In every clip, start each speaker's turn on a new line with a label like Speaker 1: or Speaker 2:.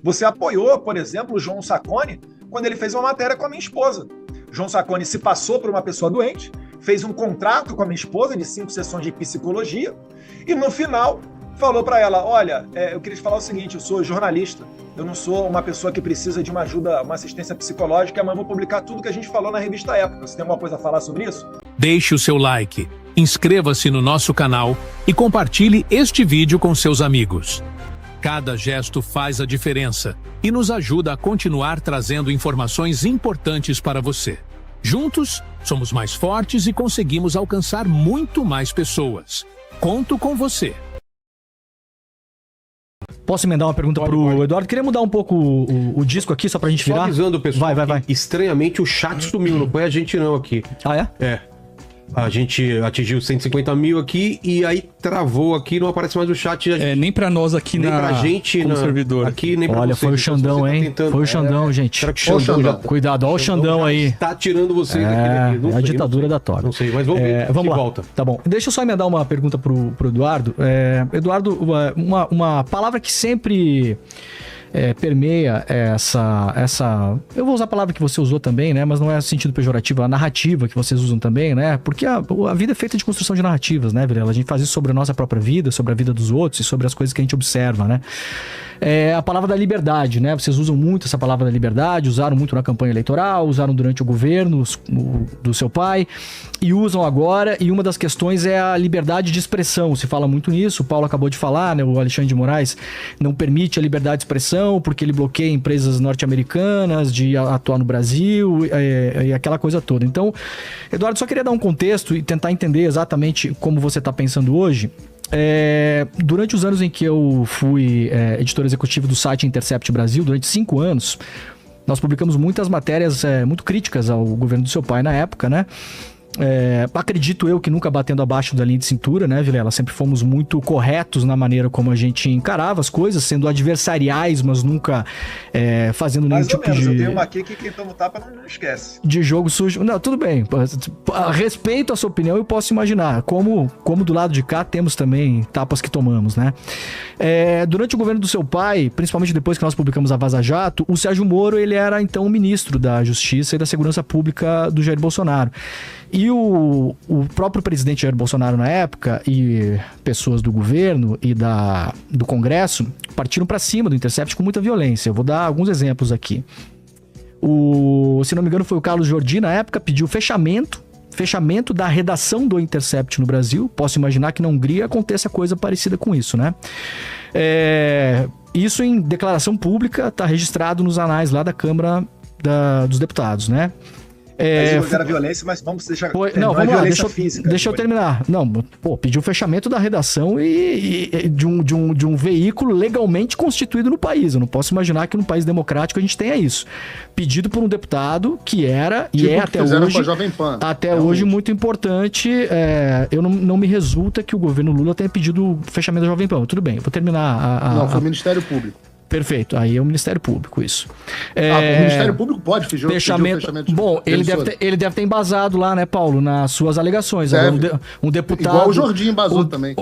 Speaker 1: Você apoiou, por exemplo, o João Sacconi quando ele fez uma matéria com a minha esposa. João Sacconi se passou por uma pessoa doente, fez um contrato com a minha esposa de 5 sessões de psicologia e no final falou para ela, olha, eu queria te falar o seguinte, eu sou jornalista, eu não sou uma pessoa que precisa de uma ajuda, uma assistência psicológica, mas vou publicar tudo que a gente falou na revista Época. Você tem alguma coisa a falar sobre isso?
Speaker 2: Deixe o seu like, inscreva-se no nosso canal e compartilhe este vídeo com seus amigos. Cada gesto faz a diferença e nos ajuda a continuar trazendo informações importantes para você. Juntos, somos mais fortes e conseguimos alcançar muito mais pessoas. Conto com você.
Speaker 3: Posso emendar uma pergunta pro Eduardo? Queria mudar um pouco o disco aqui, só pra gente virar?
Speaker 4: Só avisando o pessoal,
Speaker 3: vai.
Speaker 4: Estranhamente o chat sumiu, não foi a gente não aqui.
Speaker 3: Ah, é?
Speaker 4: É. A gente atingiu 150 mil aqui e aí travou aqui, não aparece mais o chat.
Speaker 5: Nem pra nós aqui
Speaker 4: nem pra gente
Speaker 5: no servidor.
Speaker 4: Aqui, nem pra
Speaker 3: Olha,
Speaker 4: vocês.
Speaker 3: foi o Xandão,
Speaker 4: Tá
Speaker 3: hein?
Speaker 4: tentando...
Speaker 3: Foi o Xandão, gente.
Speaker 4: Será que o Xandão
Speaker 3: Cuidado, ó o Xandão aí.
Speaker 4: Tá tirando vocês daquele aqui.
Speaker 3: É a ditadura da Tora.
Speaker 4: Não sei, mas vamos ver.
Speaker 3: Vamos lá.
Speaker 4: Volta.
Speaker 3: Tá bom. Deixa eu só emendar uma pergunta pro Eduardo. Eduardo, uma palavra que sempre permeia essa... Eu vou usar a palavra que você usou também, né? Mas não é no sentido pejorativo, a narrativa que vocês usam também, né? Porque a vida é feita de construção de narrativas, né, Vilela? A gente faz isso sobre a nossa própria vida, sobre a vida dos outros e sobre as coisas que a gente observa, né? A palavra da liberdade, né? Vocês usam muito essa palavra da liberdade, usaram muito na campanha eleitoral, usaram durante o governo do seu pai e usam agora, e uma das questões é a liberdade de expressão. Se fala muito nisso, o Paulo acabou de falar, né? O Alexandre de Moraes não permite a liberdade de expressão porque ele bloqueia empresas norte-americanas de atuar no Brasil e aquela coisa toda. Então, Eduardo, só queria dar um contexto e tentar entender exatamente como você está pensando hoje. Durante os anos em que eu fui editor executivo do site Intercept Brasil, durante 5 anos, nós publicamos muitas matérias muito críticas ao governo do seu pai na época, né? Acredito eu que nunca batendo abaixo da linha de cintura, né, Vilela? Sempre fomos muito corretos na maneira como a gente encarava as coisas, sendo adversariais, mas nunca fazendo nenhum tipo de...
Speaker 1: Eu tenho uma aqui que quem toma tapa não esquece.
Speaker 3: De jogo sujo. Não, tudo bem. Respeito a sua opinião, eu posso imaginar. Como do lado de cá temos também tapas que tomamos, né? Durante o governo do seu pai, principalmente depois que nós publicamos a Vaza Jato, o Sérgio Moro, ele era então o ministro da Justiça e da Segurança Pública do Jair Bolsonaro. E o próprio presidente Jair Bolsonaro na época e pessoas do governo e do Congresso partiram para cima do Intercept com muita violência. Eu vou dar alguns exemplos aqui. Se não me engano foi o Carlos Jordi na época, pediu fechamento da redação do Intercept no Brasil. Posso imaginar que na Hungria aconteça coisa parecida com isso, né? Isso em declaração pública, está registrado nos anais lá da Câmara dos Deputados, né?
Speaker 1: Mas era violência, mas vamos deixar...
Speaker 3: Não, vamos lá,
Speaker 1: física.
Speaker 3: Deixa eu terminar. Não, pediu o fechamento da redação e de um veículo legalmente constituído no país. Eu não posso imaginar que num país democrático a gente tenha isso. Pedido por um deputado que era e é até hoje... Até hoje muito importante. Eu não me resulta que o governo Lula tenha pedido o fechamento da Jovem Pan. Tudo bem, eu vou terminar
Speaker 6: Não, foi o Ministério Público.
Speaker 3: Perfeito, aí é o Ministério Público, isso.
Speaker 6: O Ministério Público pode pedir o fechamento.
Speaker 3: Bom, ele deve ter embasado lá, né, Paulo, nas suas alegações. Um deputado...
Speaker 6: Igual o Jordi embasou também.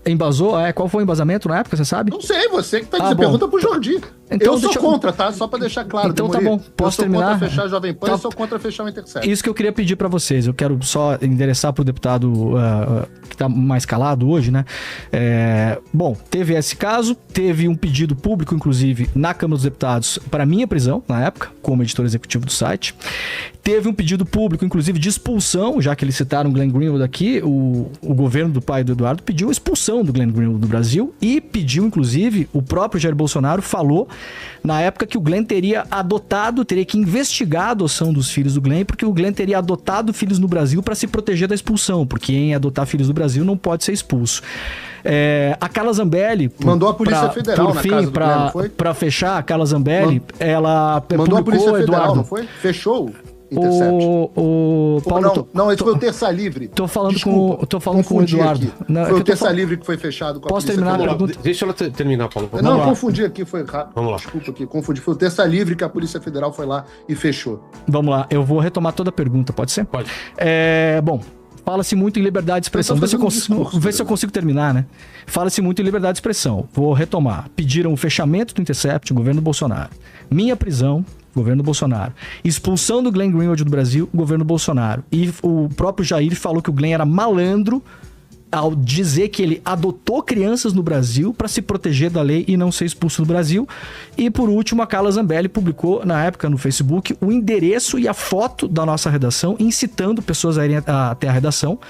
Speaker 3: Embasou? Qual foi o embasamento na época, você sabe?
Speaker 6: Não sei, você que tá dizendo. Pergunta pro Jordi.
Speaker 3: Então,
Speaker 6: eu sou contra, tá? Só pra deixar claro.
Speaker 3: Então tá bom, posso terminar?
Speaker 6: Eu sou contra fechar a Jovem Pan, eu sou contra fechar o Intercept.
Speaker 3: Isso que eu queria pedir pra vocês. Eu quero só endereçar pro deputado que tá mais calado hoje, né? Bom, teve esse caso, teve um pedido público, inclusive, na Câmara dos Deputados para minha prisão, na época, como editor executivo do site. Teve um pedido público, inclusive, de expulsão, já que eles citaram o Glenn Greenwald aqui, o governo do pai do Eduardo pediu a expulsão do Glenn Greenwald do Brasil e pediu, inclusive, o próprio Jair Bolsonaro falou na época que o Glenn teria que investigar a adoção dos filhos do Glenn, porque o Glenn teria adotado filhos no Brasil para se proteger da expulsão, porque em adotar filhos do Brasil não pode ser expulso. A Carla Zambelli...
Speaker 6: Mandou a Polícia Federal
Speaker 3: por
Speaker 6: na
Speaker 3: fim,
Speaker 6: casa do Glenn, não foi?
Speaker 3: Pra fechar, a Carla Zambelli, ela
Speaker 6: mandou
Speaker 3: publicou,
Speaker 6: a Polícia Federal,
Speaker 3: Eduardo,
Speaker 6: não foi? Fechou Intercept.
Speaker 3: Paulo,
Speaker 6: não, esse foi o Terça Livre.
Speaker 3: Tô falando com o Eduardo.
Speaker 6: Não, foi o Terça Livre que foi fechado com a
Speaker 3: Posso
Speaker 6: Polícia
Speaker 3: terminar
Speaker 6: Federal.
Speaker 4: Deixa ela terminar, Paulo.
Speaker 6: Não, confundi aqui, foi errado.
Speaker 4: Vamos lá.
Speaker 6: Desculpa aqui, confundi. Foi o Terça Livre que a Polícia Federal foi lá e fechou.
Speaker 3: Vamos lá, eu vou retomar toda a pergunta, pode ser?
Speaker 4: Pode.
Speaker 3: Bom, Fala-se muito em liberdade de expressão. Vê se eu consigo terminar, né? Fala-se muito em liberdade de expressão. Vou retomar. Pediram o fechamento do Intercept, governo Bolsonaro. Minha prisão, governo Bolsonaro. Expulsão do Glenn Greenwald do Brasil, governo Bolsonaro. E o próprio Jair falou que o Glenn era malandro ao dizer que ele adotou crianças no Brasil para se proteger da lei e não ser expulso do Brasil. E por último, a Carla Zambelli publicou na época no Facebook o endereço e a foto da nossa redação, incitando pessoas a irem até a redação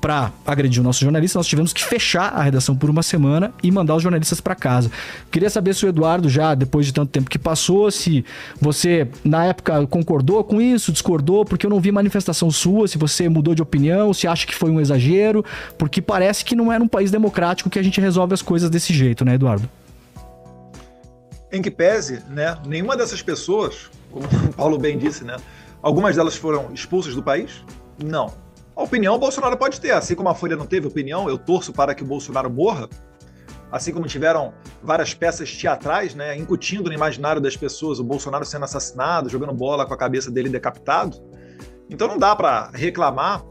Speaker 3: para agredir o nosso jornalista. Nós tivemos que fechar a redação por uma semana e mandar os jornalistas para casa. Queria saber se o Eduardo, já depois de tanto tempo que passou, se você na época concordou com isso, discordou, porque eu não vi manifestação sua, se você mudou de opinião, se acha que foi um exagero, porque parece que não é num país democrático que a gente resolve as coisas desse jeito, né, Eduardo?
Speaker 1: Em que pese, né, nenhuma dessas pessoas, como o Paulo bem disse, né, algumas delas foram expulsas do país? Não. A opinião o Bolsonaro pode ter, assim como a Folha não teve opinião, eu torço para que o Bolsonaro morra, assim como tiveram várias peças teatrais, né, incutindo no imaginário das pessoas o Bolsonaro sendo assassinado, jogando bola com a cabeça dele decapitado. Então não dá para reclamar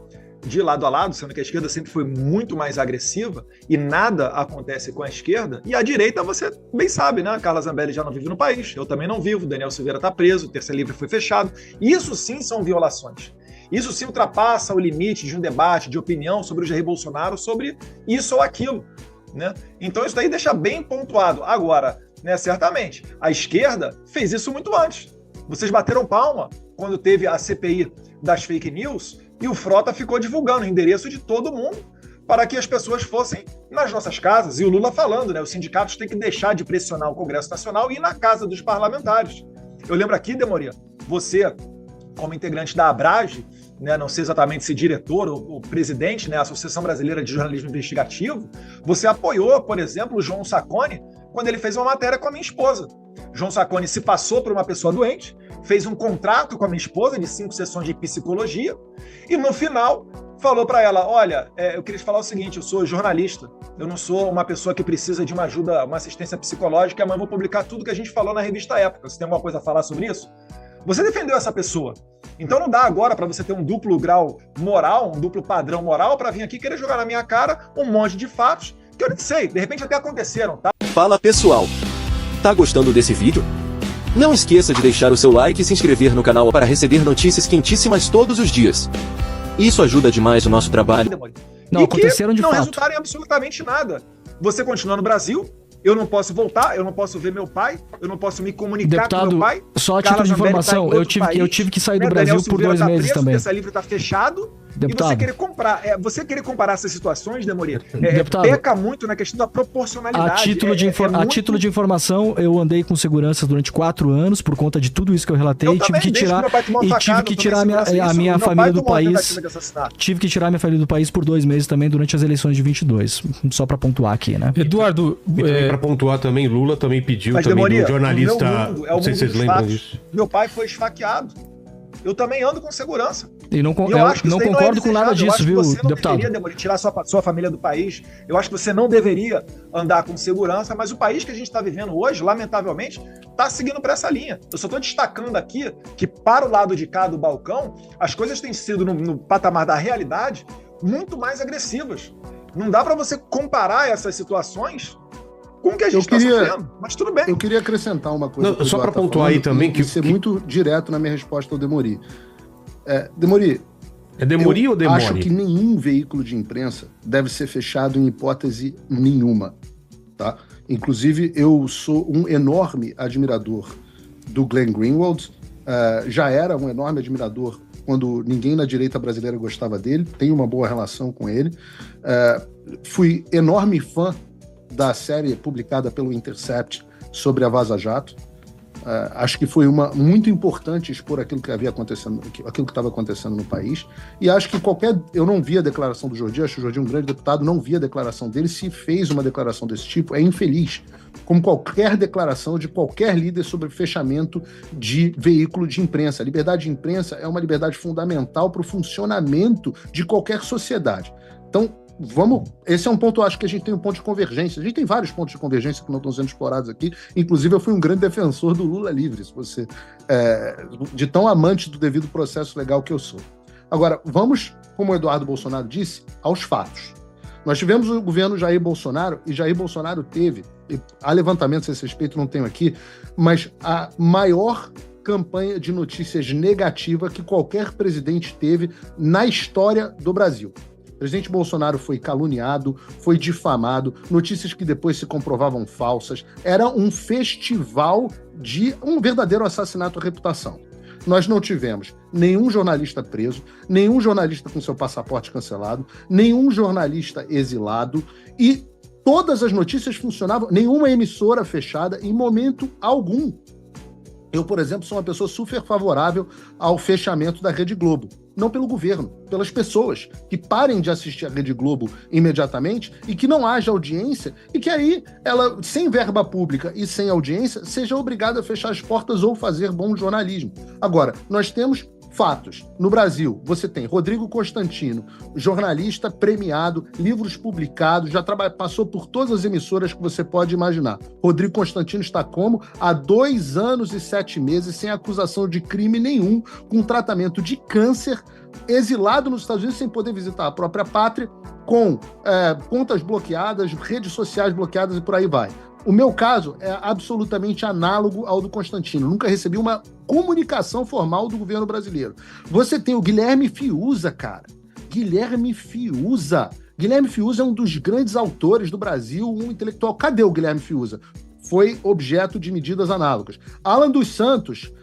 Speaker 1: de lado a lado, sendo que a esquerda sempre foi muito mais agressiva e nada acontece com a esquerda. E a direita, você bem sabe, né? A Carla Zambelli já não vive no país, eu também não vivo, Daniel Silveira está preso, o Terça Livre foi fechado. Isso sim são violações. Isso sim ultrapassa o limite de um debate, de opinião sobre o Jair Bolsonaro, sobre isso ou aquilo, né? Então isso daí deixa bem pontuado. Agora, né, certamente, a esquerda fez isso muito antes. Vocês bateram palma quando teve a CPI das fake news e o Frota ficou divulgando o endereço de todo mundo para que as pessoas fossem nas nossas casas. E o Lula falando, né, os sindicatos têm que deixar de pressionar o Congresso Nacional e ir na casa dos parlamentares. Eu lembro aqui, Demoria, você, como integrante da Abrage, né, não sei exatamente se diretor ou presidente, né, Associação Brasileira de Jornalismo Investigativo, você apoiou, por exemplo, o João Sacconi quando ele fez uma matéria com a minha esposa. João Sacconi se passou por uma pessoa doente, fez um contrato com a minha esposa de 5 sessões de psicologia e no final falou para ela, olha, eu queria te falar o seguinte, eu sou jornalista, eu não sou uma pessoa que precisa de uma ajuda, uma assistência psicológica, amanhã eu vou publicar tudo que a gente falou na revista Época. Você tem alguma coisa a falar sobre isso? Você defendeu essa pessoa. Então não dá agora para você ter um duplo grau moral, um duplo padrão moral para vir aqui querer jogar na minha cara um monte de fatos que eu nem sei, de repente até aconteceram, tá?
Speaker 5: Fala pessoal, tá gostando desse vídeo? Não esqueça de deixar o seu like e se inscrever no canal para receber notícias quentíssimas todos os dias. Isso ajuda demais o nosso trabalho.
Speaker 3: Não, aconteceram de fato.
Speaker 1: Não resultaram em absolutamente nada. Você continua no Brasil, eu não posso voltar, eu não posso ver meu pai, eu não posso me comunicar
Speaker 3: Deputado,
Speaker 1: com meu pai.
Speaker 3: Só a título de informação, eu tive que sair do Brasil por 2 meses também.
Speaker 1: Essa livre está fechado.
Speaker 3: Deputado.
Speaker 1: E você querer comparar essas situações, Demoria,
Speaker 3: Deputado,
Speaker 1: peca muito na questão da proporcionalidade.
Speaker 3: A título de informação, eu andei com segurança durante 4 anos por conta de tudo isso que eu relatei.
Speaker 1: Eu tive que tirar
Speaker 3: a minha família do país. Tive que tirar minha família do país por 2 meses também durante as eleições de 22. Só para pontuar aqui, né?
Speaker 4: Eduardo, para pontuar também, Lula também pediu também
Speaker 1: Demoria,
Speaker 4: do jornalista.
Speaker 1: Não sei se vocês lembram disso. Meu pai foi esfaqueado. Eu também ando com segurança.
Speaker 3: E não concordo com nada disso, viu, deputado?
Speaker 1: Você não deveria tirar sua família do país. Eu acho que você não deveria andar com segurança, mas o país que a gente está vivendo hoje, lamentavelmente, está seguindo para essa linha. Eu só estou destacando aqui que, para o lado de cá do balcão, as coisas têm sido, no patamar da realidade, muito mais agressivas. Não dá para você comparar essas situações com o que a gente está sofrendo, mas tudo bem.
Speaker 6: Eu queria acrescentar uma coisa.
Speaker 4: Só para pontuar aí também, que
Speaker 6: ser muito direto na minha resposta ao Demori. Demori.
Speaker 4: É Demori ou Demori?
Speaker 6: Acho que nenhum veículo de imprensa deve ser fechado em hipótese nenhuma, tá? Inclusive, eu sou um enorme admirador do Glenn Greenwald. Já era um enorme admirador quando ninguém na direita brasileira gostava dele. Tenho uma boa relação com ele. Fui enorme fã da série publicada pelo Intercept sobre a Vaza Jato. Acho que foi muito importante expor aquilo que estava acontecendo no país. E acho que eu não vi a declaração do Jordi, acho o Jordi um grande deputado, não vi a declaração dele. Se fez uma declaração desse tipo, é infeliz. Como qualquer declaração de qualquer líder sobre fechamento de veículo de imprensa. A liberdade de imprensa é uma liberdade fundamental para o funcionamento de qualquer sociedade. Então, esse é um ponto, acho que a gente tem um ponto de convergência. A gente tem vários pontos de convergência que não estão sendo explorados aqui. Inclusive, eu fui um grande defensor do Lula livre, de tão amante do devido processo legal que eu sou. Agora, vamos, como o Eduardo Bolsonaro disse, aos fatos. Nós tivemos o governo Jair Bolsonaro, e Jair Bolsonaro teve, há levantamentos a esse respeito, não tenho aqui, mas a maior campanha de notícias negativa que qualquer presidente teve na história do Brasil. O presidente Bolsonaro foi caluniado, foi difamado, notícias que depois se comprovavam falsas. Era um festival de um verdadeiro assassinato à reputação. Nós não tivemos nenhum jornalista preso, nenhum jornalista com seu passaporte cancelado, nenhum jornalista exilado, e todas as notícias funcionavam, nenhuma emissora fechada em momento algum. Eu, por exemplo, sou uma pessoa super favorável ao fechamento da Rede Globo. Não pelo governo, pelas pessoas que parem de assistir a Rede Globo imediatamente e que não haja audiência e que aí ela, sem verba pública e sem audiência, seja obrigada a fechar as portas ou fazer bom jornalismo. Agora, nós temos fatos. No Brasil, você tem Rodrigo Constantino, jornalista premiado, livros publicados, já passou por todas as emissoras que você pode imaginar. Rodrigo Constantino está como? Há 2 anos e 7 meses, sem acusação de crime nenhum, com tratamento de câncer, exilado nos Estados Unidos sem poder visitar a própria pátria, com contas bloqueadas, redes sociais bloqueadas e por aí vai. O meu caso é absolutamente análogo ao do Constantino. Nunca recebi uma comunicação formal do governo brasileiro. Você tem o Guilherme Fiuza, cara. Guilherme Fiuza é um dos grandes autores do Brasil, um intelectual. Cadê o Guilherme Fiuza? Foi objeto de medidas análogas. Alan dos Santos,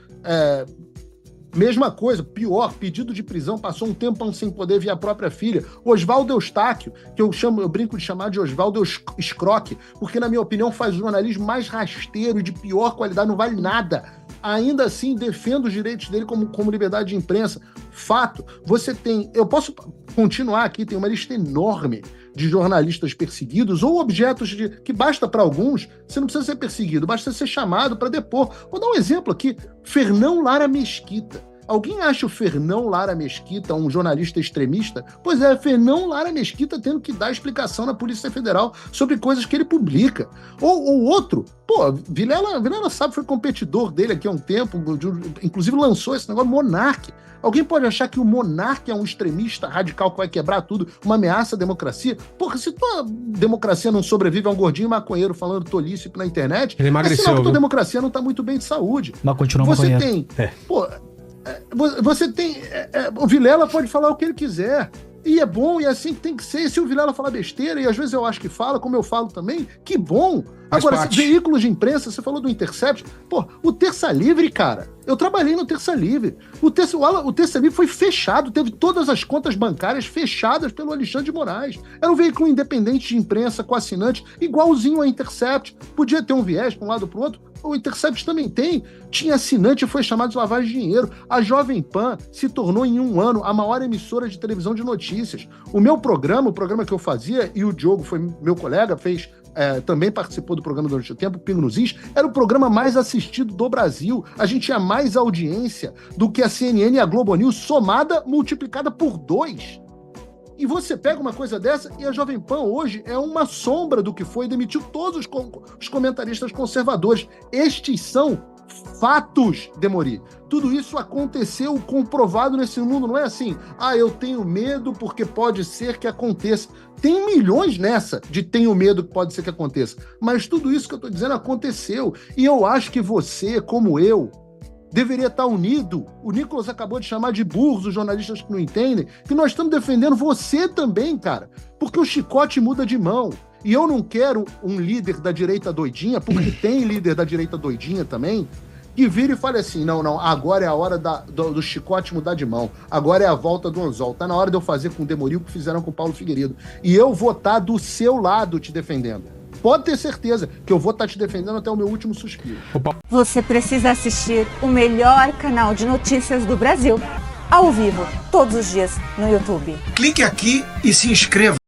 Speaker 6: mesma coisa, pior, pedido de prisão, passou um tempão sem poder ver a própria filha. Oswaldo Eustáquio, que eu brinco de chamar de Oswaldo Scroque, porque, na minha opinião, faz o jornalismo mais rasteiro e de pior qualidade, não vale nada. Ainda assim, defendo os direitos dele como liberdade de imprensa. Fato, você tem... Eu posso continuar aqui, tem uma lista enorme de jornalistas perseguidos ou objetos que basta para alguns, você não precisa ser perseguido, basta ser chamado para depor. Vou dar um exemplo aqui, Fernão Lara Mesquita. Alguém acha o Fernão Lara Mesquita um jornalista extremista? Pois é, Fernão Lara Mesquita tendo que dar explicação na Polícia Federal sobre coisas que ele publica. Ou outro, Vilela sabe, foi competidor dele aqui há um tempo, inclusive lançou esse negócio, Monark. Alguém pode achar que o Monark é um extremista radical que vai quebrar tudo, uma ameaça à democracia? Porra, se tua democracia não sobrevive a um gordinho maconheiro falando tolice na internet,
Speaker 4: ele emagreceu,
Speaker 6: é sinal que tua democracia não tá muito bem de saúde.
Speaker 3: Mas continua
Speaker 6: Você
Speaker 3: maconheiro.
Speaker 6: tem... o Vilela pode falar o que ele quiser. E é bom, e é assim que tem que ser. E se o Vilela falar besteira, e às vezes eu acho que fala, como eu falo também, que bom. Agora, veículos de imprensa, você falou do Intercept, o Terça Livre, cara, eu trabalhei no Terça Livre. O Terça Livre foi fechado, teve todas as contas bancárias fechadas pelo Alexandre de Moraes. Era um veículo independente de imprensa, com assinante, igualzinho a Intercept. Podia ter um viés para um lado ou para o outro. O Intercept também tinha assinante e foi chamado de lavagem de dinheiro. A Jovem Pan se tornou em 1 ano a maior emissora de televisão de notícias. O programa que eu fazia, e o Diogo foi meu colega, também participou do programa durante o tempo, Pingo nos Is, era o programa mais assistido do Brasil. A gente tinha mais audiência do que a CNN e a Globo News somada, multiplicada por 2. E você pega uma coisa dessa e a Jovem Pan hoje é uma sombra do que foi, demitiu todos os comentaristas conservadores. Estes são fatos, Demori. Tudo isso aconteceu comprovado nesse mundo, não é assim, eu tenho medo porque pode ser que aconteça. Tem milhões nessa de tenho medo que pode ser que aconteça, mas tudo isso que eu tô dizendo aconteceu, e eu acho que você, como eu, deveria estar unido. O Nicolas acabou de chamar de burros os jornalistas que não entendem, que nós estamos defendendo você também, cara, porque o chicote muda de mão. E eu não quero um líder da direita doidinha, porque tem líder da direita doidinha também, que vira e fale assim, não, agora é a hora do chicote mudar de mão, agora é a volta do anzol, tá na hora de eu fazer com o Demori o que fizeram com o Paulo Figueiredo, e eu vou estar do seu lado te defendendo. Pode ter certeza que eu vou estar te defendendo até o meu último suspiro.
Speaker 7: Você precisa assistir o melhor canal de notícias do Brasil, ao vivo, todos os dias, no YouTube.
Speaker 1: Clique aqui e se inscreva.